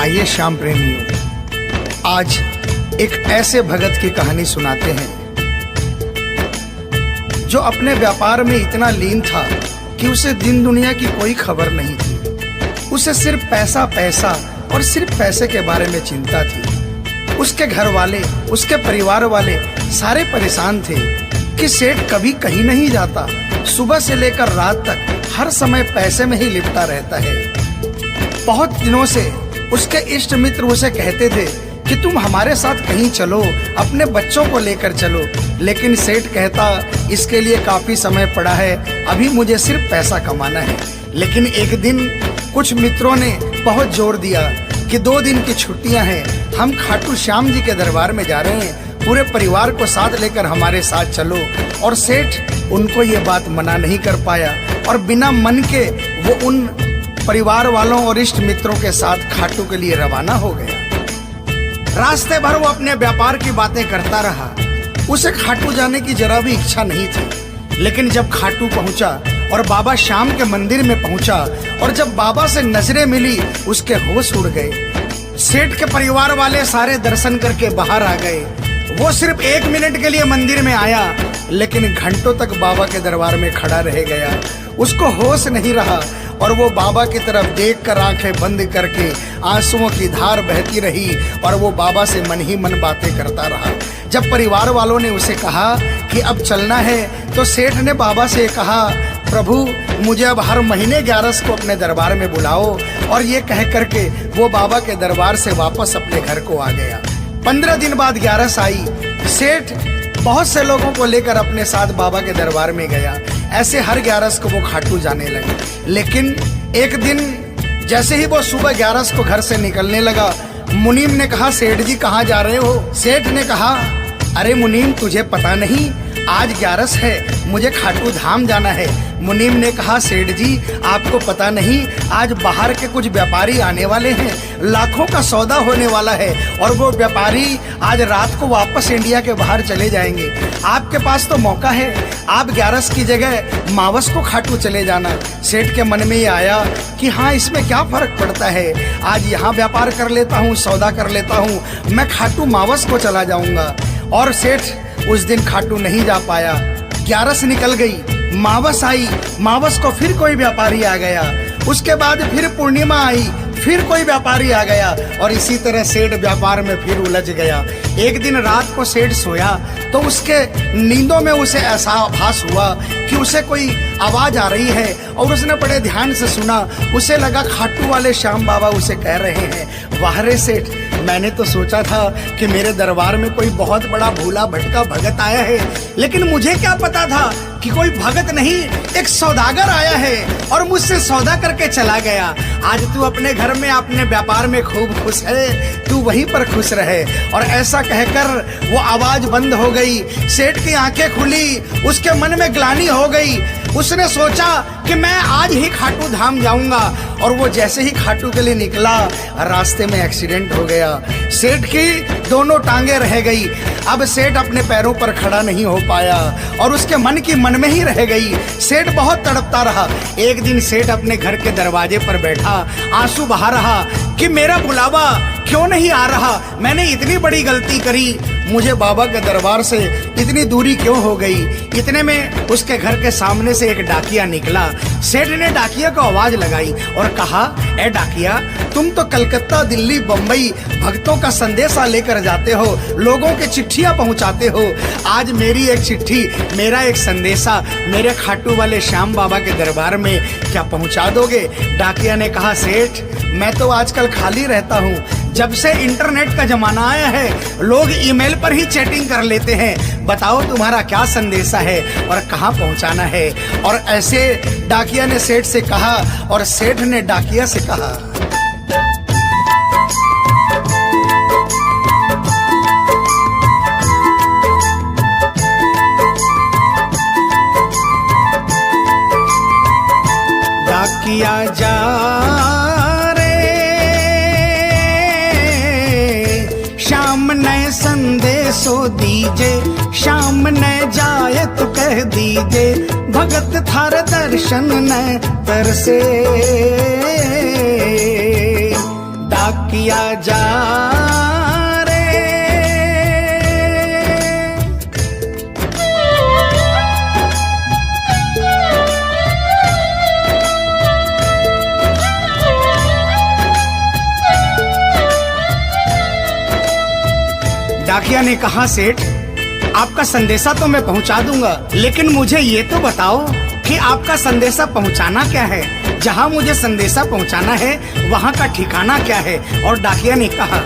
आइए श्याम प्रेमियों, आज एक ऐसे भगत की कहानी सुनाते हैं जो अपने व्यापार में इतना लीन था कि उसे दिन दुनिया की कोई खबर नहीं थी। उसे सिर्फ पैसा पैसा और सिर्फ पैसे के बारे में चिंता थी। उसके घर वाले, उसके परिवार वाले सारे परेशान थे कि सेठ कभी कहीं नहीं जाता, सुबह से लेकर रात तक हर समय पैसे में ही लिपटा रहता है। बहुत दिनों से उसके इष्ट मित्र उसे कहते थे कि तुम हमारे साथ कहीं चलो, अपने बच्चों को लेकर चलो, लेकिन सेठ कहता इसके लिए काफी समय पड़ा है, अभी मुझे सिर्फ पैसा कमाना है। लेकिन एक दिन कुछ मित्रों ने बहुत जोर दिया कि 2 दिन की छुट्टियां हैं, हम खाटू श्याम जी के दरबार में जा रहे हैं, पूरे परिवार को साथ लेकर हमारे साथ चलो। और सेठ उनको ये बात मना नहीं कर पाया और बिना मन के वो उन परिवार वालों और इष्ट मित्रों के साथ खाटू के लिए रवाना हो गया। रास्ते भर वो अपने व्यापार की बातें करता रहा। उसे खाटू जाने की जरा भी इच्छा नहीं थी। लेकिन जब खाटू पहुंचा और बाबा श्याम के मंदिर में पहुंचा और जब बाबा से नजरें मिली, उसके होश उड़ गए। सेठ के परिवार वाले सारे दर्शन करके बाहर आ गए। वो सिर्फ 1 मिनट के लिए मंदिर में आया, लेकिन घंटों तक बाबा के दरबार में खड़ा रह गया। उसको होश नहीं रहा और वो बाबा की तरफ देखकर आंखें बंद करके आंसुओं की धार बहती रही और वो बाबा से मन ही मन बातें करता रहा। जब परिवार वालों ने उसे कहा कि अब चलना है, तो सेठ ने बाबा से कहा, प्रभु मुझे अब हर महीने 11 को अपने दरबार में बुलाओ। और ये कह करके वो बाबा के दरबार से वापस अपने घर को आ गया। 15 दिन बाद 11 आई। सेठ बहुत से लोगों को लेकर अपने साथ बाबा के दरबार में गया। ऐसे हर 11 को वो खाटू जाने लगे। लेकिन एक दिन जैसे ही वो सुबह 11 को घर से निकलने लगा, मुनीम ने कहा, सेठ जी कहाँ जा रहे हो? सेठ ने कहा, अरे मुनीम तुझे पता नहीं, आज 11 है, मुझे खाटू धाम जाना है। मुनीम ने कहा, सेठ जी आपको पता नहीं, आज बाहर के कुछ व्यापारी आने वाले हैं, लाखों का सौदा होने वाला है और वो व्यापारी आज रात को वापस इंडिया के बाहर चले जाएंगे। आपके पास तो मौका है, आप 11 की जगह मावस को खाटू चले जाना। सेठ के मन में ये आया कि हाँ, इसमें क्या फर्क पड़ता है, आज यहाँ व्यापार कर लेता हूँ, सौदा कर लेता हूँ, मैं खाटू मावस को चला जाऊंगा। और सेठ उस दिन खाटू नहीं जा पाया। 11 निकल गई, मावस आई, मावस को फिर कोई व्यापारी आ गया। उसके बाद फिर पूर्णिमा आई, फिर कोई व्यापारी आ गया और इसी तरह सेठ व्यापार में फिर उलझ गया। एक दिन रात को सेठ सोया तो उसके नींदों में उसे ऐसा आभास हुआ कि उसे कोई आवाज आ रही है और उसने बड़े ध्यान से सुना। उसे लगा खाटू वाले श्याम बाबा उसे कह रहे हैं, वाह रे सेठ, मैंने तो सोचा था कि मेरे दरबार में कोई बहुत बड़ा भूला भटका भगत आया है, लेकिन मुझे क्या पता था कि कोई भगत नहीं, एक सौदागर आया है और मुझसे सौदा करके चला गया। आज तू अपने घर में, अपने व्यापार में खूब खुश है, तू वहीं पर खुश रहे। और ऐसा कहकर वो आवाज बंद हो गई। सेठ की आंखें खुली, उसके मन में ग्लानि हो गई। उसने सोचा कि मैं आज ही खाटू धाम जाऊंगा और वो जैसे ही खाटू के लिए निकला, रास्ते में एक्सीडेंट हो गया। सेठ की दोनों टांगे रह गई। अब सेठ अपने पैरों पर खड़ा नहीं हो पाया और उसके मन की मन में ही रह गई। सेठ बहुत तड़पता रहा। एक दिन सेठ अपने घर के दरवाजे पर बैठा, आंसू बहा रहा कि मेरा बुलावा क्यों नहीं आ रहा, मैंने इतनी बड़ी गलती करी, मुझे बाबा के दरबार से इतनी दूरी क्यों हो गई। इतने में उसके घर के सामने से एक डाकिया निकला। सेठ ने डाकिया को आवाज लगाई और कहा, ए डाकिया, तुम तो कलकत्ता, दिल्ली, बम्बई भक्तों का संदेशा लेकर जाते हो, लोगों के चिट्ठियां पहुंचाते हो। आज मेरी एक चिट्ठी, मेरा एक संदेशा मेरे खाटू वाले श्याम बाबा के दरबार में क्या पहुंचा दोगे? डाकिया ने कहा, सेठ मैं तो आजकल खाली रहता हूँ, जब से इंटरनेट का जमाना आया है लोग ईमेल पर ही चैटिंग कर लेते हैं, बताओ तुम्हारा क्या संदेशा है और कहाँ पहुँचाना है। और ऐसे डाकिया ने सेठ से कहा और सेठ ने डाकिया से कहा। डाकिया जा श्याम ने संदेशो दीजे, श्याम ने जाए तो कह दीजे, भगत थार दर्शन न तरसे। डाकी डाकिया जा रे। डाकिया ने कहा, सेठ आपका संदेशा तो मैं पहुंचा दूंगा, लेकिन मुझे ये तो बताओ कि आपका संदेशा पहुंचाना क्या है। जहां मुझे संदेशा पहुंचाना है वहां का ठिकाना क्या है। और डाकिया ने कहा,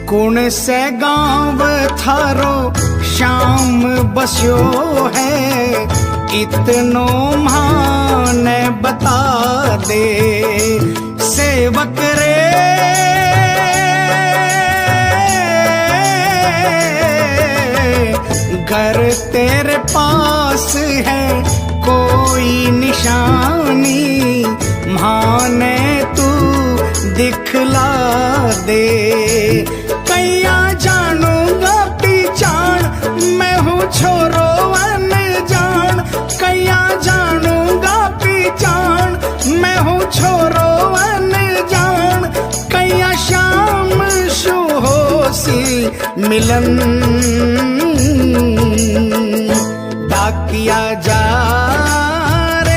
कौन से गांव थारो शाम बस्यो है, इतनो माने बता दे सेवक रे। घर तेरे पास है कोई निशानी, माने तू दिखला दे। कैया जानूंगा पहचान, मैं हूँ छोरो अनजान। कैया जानूंगा पहचान, मैं हूँ छोरो अनजान। कैया शाम सुहोसी मिलन, डाकिया जा रे।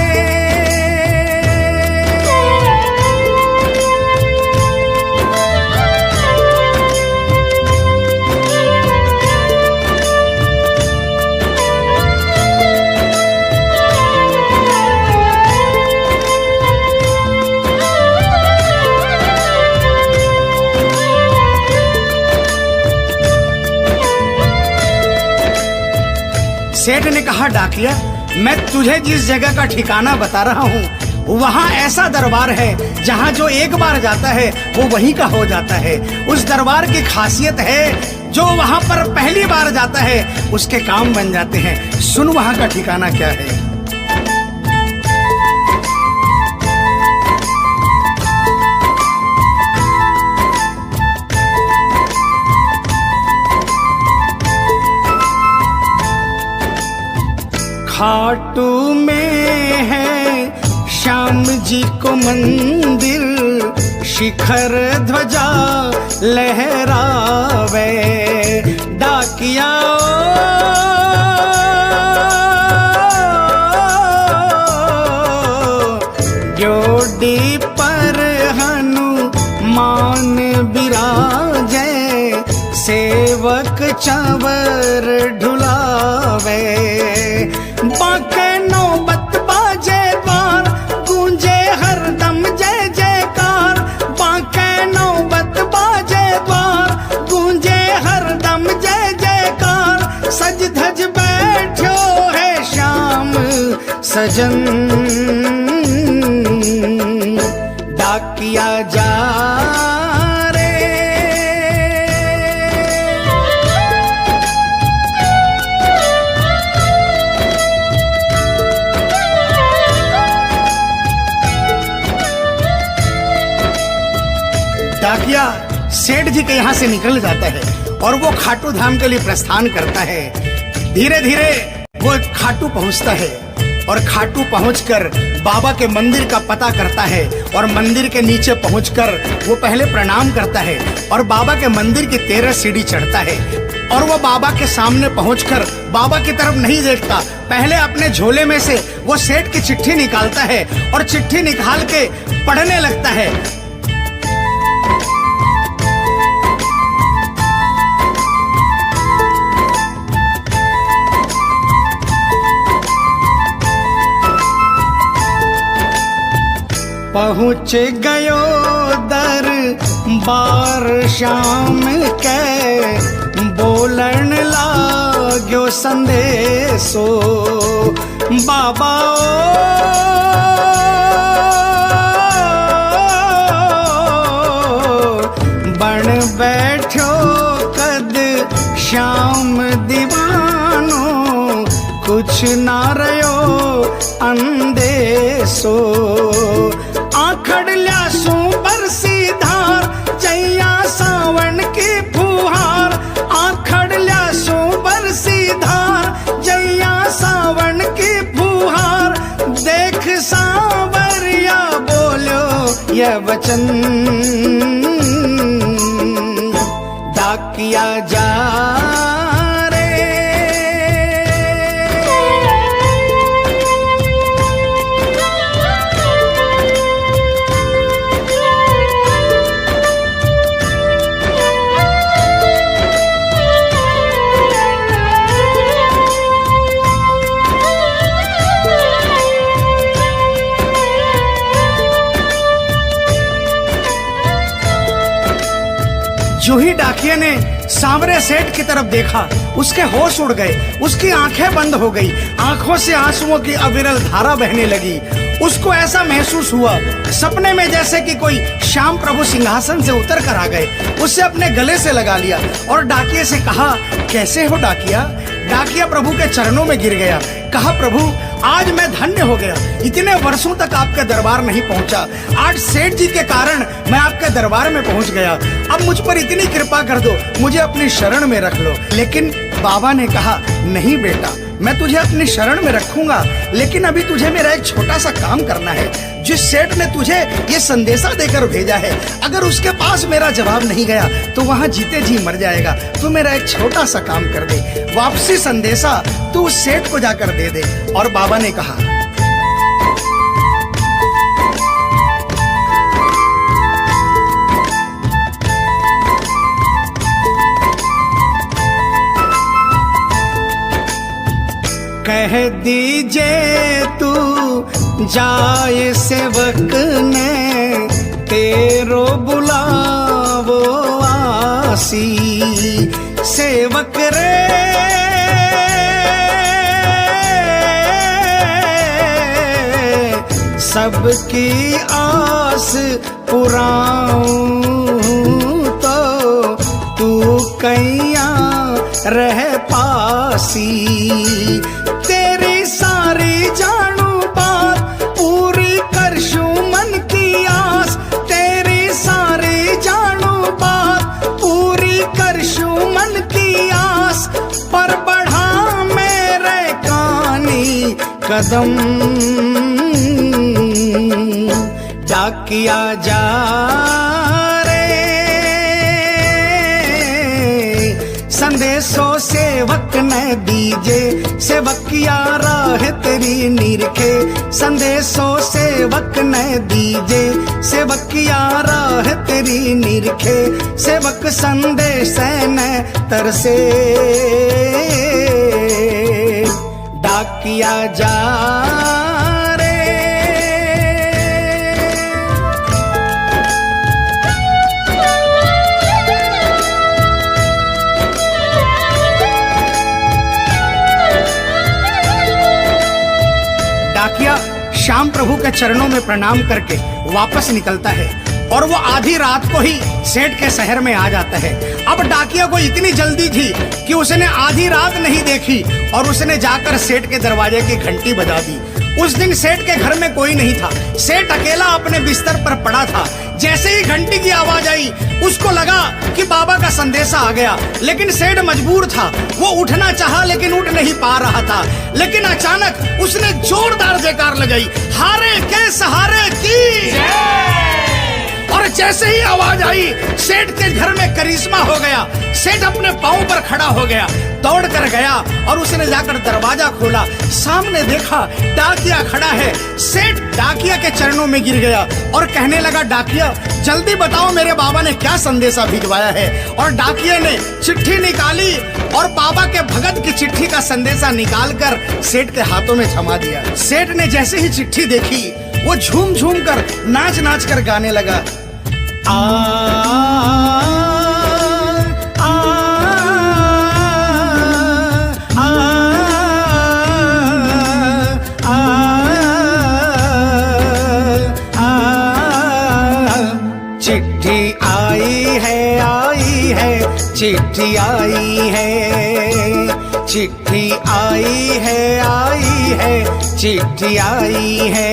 सेठ ने कहा, डाकिया मैं तुझे जिस जगह का ठिकाना बता रहा हूँ वहाँ ऐसा दरबार है जहाँ जो एक बार जाता है वो वहीं का हो जाता है। उस दरबार की खासियत है जो वहाँ पर पहली बार जाता है उसके काम बन जाते हैं। सुन वहाँ का ठिकाना क्या है। खाटू में है श्याम जी को मंदिर, शिखर ध्वजा लहरावे। डाकिया जोड़ी पर हनुमान बिराजे, सेवक चंवर ढुलावे। बाके नौबत बाजे द्वार, गूंजे हरदम जय जयकार। बाके नौबत बाजे द्वार, गूंजे हरदम जय जयकार। सज धज बैठो है श्याम सजन, डाकिया जा रे। डाकिया सेठ जी के यहाँ से निकल जाता है और वो खाटू धाम के लिए प्रस्थान करता है। धीरे धीरे वो खाटू पहुँचता है और खाटू पहुंचकर बाबा के मंदिर का पता करता है और मंदिर के नीचे पहुंचकर वो पहले प्रणाम करता है और बाबा के मंदिर की 13 सीढ़ी चढ़ता है। और वो बाबा के सामने पहुंचकर बाबा की तरफ नहीं देखता, पहले अपने झोले में से वो सेठ की चिट्ठी निकालता है और चिट्ठी निकाल के पढ़ने लगता है। पहुँच गयो दरबार श्याम के, बोलन लाग्यो संदेशो। बाबा बन बैठो कद श्याम दीवानो, कुछ ना रयो अंदेशो। आखड़ ल्यासू बरसी धार, जैया सावन की फुहार। प्रवचन। डाकिया जा रे, जो ही डाकिया ने सांवरे सेठ की तरफ देखा, उसके होश उड़ गए, उसकी आंखें बंद हो गई, आंखों से आंसुओं की अविरल धारा बहने लगी। उसको ऐसा महसूस हुआ सपने में जैसे कि कोई श्याम प्रभु सिंहासन से उतर कर आ गए। उससे अपने गले से लगा लिया और डाकिया से कहा, कैसे हो डाकिया? डाकिया प्रभु के चरणों में गिर गया, कहा, प्रभु आज मैं धन्य हो गया, इतने वर्षों तक आपके दरबार नहीं पहुंचा, आज सेठ जी के कारण मैं आपके दरबार में पहुंच गया। अब मुझ पर इतनी कृपा कर दो, मुझे अपनी शरण में रख लो। लेकिन बाबा ने कहा, नहीं बेटा, मैं तुझे अपनी शरण में रखूंगा, लेकिन अभी तुझे मेरा एक छोटा सा काम करना है। जिस सेठ ने तुझे ये संदेशा देकर भेजा है, अगर उसके पास मेरा जवाब नहीं गया तो वहां जीते जी मर जाएगा। तू मेरा एक छोटा सा काम कर दे, वापसी संदेशा तू उस सेठ को जाकर दे दे। और बाबा ने कहा, कह दीजिए तू जाए सेवक ने तेरो बुलावो आसी। सेवक रे सबकी आस पुराऊं तो तू कैया रह पासी। तेरी सारी जानू बात पूरी करशू मन की आस, तेरी सारी जानू बात पूरी करशू मन की आस। पर बढ़ा मेरे कानी कदम, डाकिया जा रे। संदेशो सेवक ने दीजे, सेवकिया राह तेरी निरखे। संदेशो सेवक ने दीजे, सेवकिया राह तेरी निरखे। सेवक संदेश न तरसे, डाकिया जा रे। डाकिया श्याम प्रभु के चरणों में प्रणाम करके वापस निकलता है और वो आधी रात को ही सेठ के शहर में आ जाता है। अब डाकिया को इतनी जल्दी थी कि उसने आधी रात नहीं देखी और उसने जाकर सेठ के दरवाजे की घंटी बजा दी। उस दिन सेठ के घर में कोई नहीं था, सेठ अकेला अपने बिस्तर पर पड़ा था। जैसे ही घंटी की आवाज आई उसको लगा कि बाबा का संदेशा आ गया, लेकिन सेठ मजबूर था, वो उठना चाहा लेकिन उठ नहीं पा रहा था। लेकिन अचानक उसने जोरदार जयकार लगाई, हारे के सहारे की। और जैसे ही आवाज आई सेठ के घर में करिश्मा हो गया। सेठ अपने पांव पर खड़ा हो गया, दौड़ कर गया और उसने जाकर दरवाजा खोला। सामने देखा डाकिया खड़ा है। सेठ डाकिया के चरणों में गिर गया और कहने लगा, डाकिया जल्दी बताओ मेरे बाबा ने क्या संदेशा भिजवाया है। और डाकिया ने चिट्ठी निकाली और बाबा के भगत की चिट्ठी का संदेशा निकालकर सेठ के हाथों में थमा दिया। सेठ ने जैसे ही चिट्ठी देखी वो झूम झूम कर नाच नाच कर गाने लगा, आ, आ, आ, आ, आ, चिट्ठी आई है, चिट्ठी आई है, चिट्ठी आई है, चिट्ठी आई है,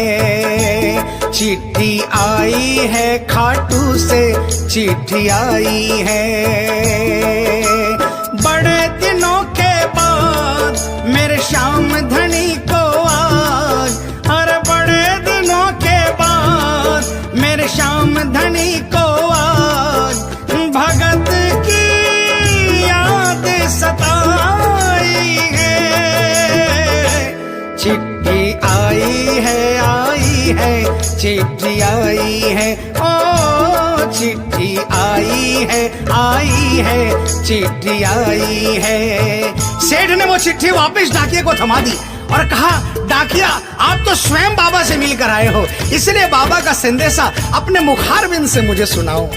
चिट्ठी आई है, खाटू से चिट्ठी आई है। बड़े दिनों के बाद मेरे श्याम धनी को आज, अरे बड़े दिनों के बाद मेरे श्याम चिट्ठी आई है, ओ चिट्ठी आई है, चिट्ठी आई है। सेठ ने वो चिट्ठी वापस डाकिये को थमा दी और कहा, डाकिया आप तो स्वयं बाबा से मिलकर आए हो, इसलिए बाबा का संदेशा अपने मुखारबिंद से मुझे सुनाओ।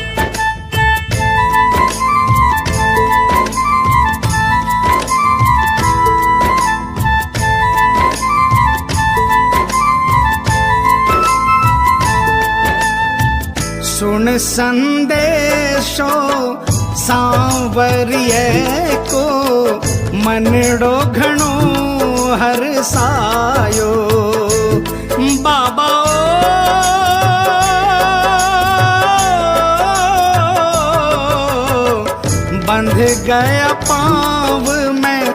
सुन संदेशो सांवरिये को, मनड़ो घणो हरसायो। बाबा बंध गया पाँव में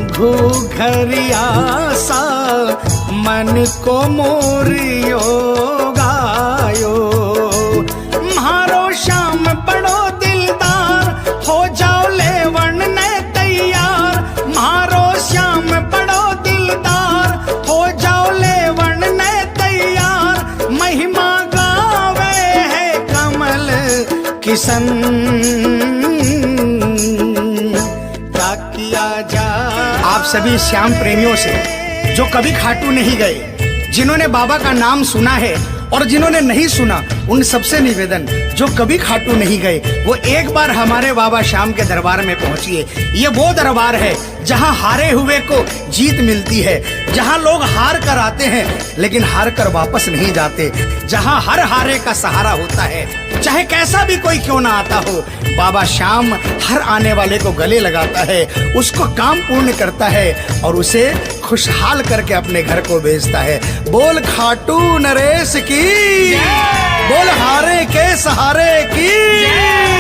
घूघरिया सा, मन को मोरियो गायो। म्हारो श्याम बड़ो दिलदार, हो जाओ लेवन ने तैयार। म्हारो श्याम बड़ो दिलदार, हो जाओ लेवन ने तैयार। महिमा गावे है कमल किशन, क्या किया जा। आप सभी श्याम प्रेमियों से जो कभी खाटू नहीं गए, जिन्होंने बाबा का नाम सुना है और जिन्होंने नहीं सुना, उन सबसे निवेदन, जो कभी खाटू नहीं गए वो एक बार हमारे बाबा श्याम के दरबार में पहुंचिए। ये वो दरबार है जहां हारे हुए को जीत मिलती है, जहां लोग हार कर आते हैं लेकिन हार कर वापस नहीं जाते, जहां हर हारे का सहारा होता है, चाहे कैसा भी कोई क्यों ना आता हो। बाबा श्याम हर आने वाले को गले लगाता है, उसको काम पूर्ण करता है और उसे खुशहाल करके अपने घर को भेजता है। बोल खाटू नरेश की, बोल हारे के सहारे की।